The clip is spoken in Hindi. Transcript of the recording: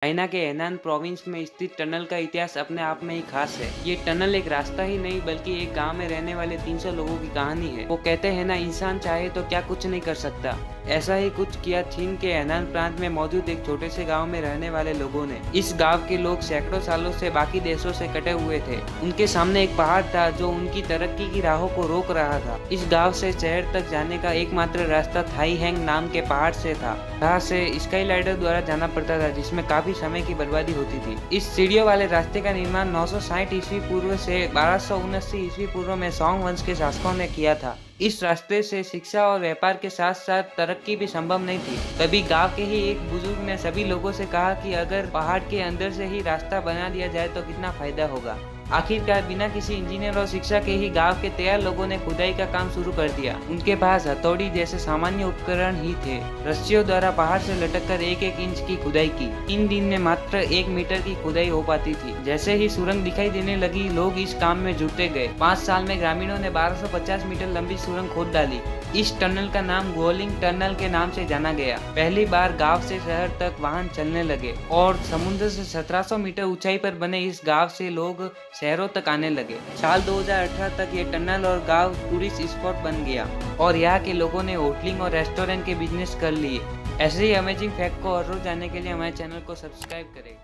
चाइना के हेनान प्रोविंस में स्थित टनल का इतिहास अपने आप में ही खास है। ये टनल एक रास्ता ही नहीं बल्कि एक गांव में रहने वाले 300 लोगों की कहानी है। वो कहते हैं ना, इंसान चाहे तो क्या कुछ नहीं कर सकता। ऐसा ही कुछ किया चीन के हेनान प्रांत में मौजूद एक छोटे से गांव में रहने वाले लोगों ने। इस गांव के लोग सैकड़ों सालों से बाकी देशों से कटे हुए थे। उनके सामने एक पहाड़ था जो उनकी तरक्की की राहों को रोक रहा था। इस गांव से शहर तक जाने का एकमात्र रास्ता थाई हैंग नाम के पहाड़ से था, जहाँ से स्काईलाइडर द्वारा जाना पड़ता था, जिसमें काफी समय की बर्बादी होती थी। इस सीढ़ियों वाले रास्ते का निर्माण 960 ईस्वी पूर्व से 1279 ईस्वी पूर्व में सोंग वंश के शासकों ने किया था। इस रास्ते से शिक्षा और व्यापार के साथ साथ तरक्की भी संभव नहीं थी। तभी गांव के ही एक बुजुर्ग ने सभी लोगों से कहा कि अगर पहाड़ के अंदर से ही रास्ता बना दिया जाए तो कितना फायदा होगा। आखिरकार बिना किसी इंजीनियर और शिक्षा के ही गांव के तैयार लोगों ने खुदाई का काम शुरू कर दिया। उनके पास हथौड़ी जैसे सामान्य उपकरण ही थे। रस्सियों द्वारा पहाड़ से लटककर 1-1 इंच की खुदाई की। 3 दिन में मात्र 1 मीटर की खुदाई हो पाती थी। जैसे ही सुरंग दिखाई देने लगी, लोग इस काम में जुटे गए। 5 साल में ग्रामीणों ने 1250 मीटर लंबी सुरंग खोद डाली। इस टनल का नाम गोलिंग टनल के नाम से जाना गया। पहली बार गांव से शहर तक वाहन चलने लगे और समुद्र से 1700 मीटर ऊंचाई पर बने इस गांव से लोग शहरों तक आने लगे। साल 2018 तक ये टनल और गांव टूरिस्ट स्पॉट बन गया और यहाँ के लोगों ने होटलिंग और रेस्टोरेंट के बिजनेस कर लिए। ऐसे ही अमेजिंग फैक्ट को हर रोज जानने के लिए हमारे चैनल को सब्सक्राइब करें।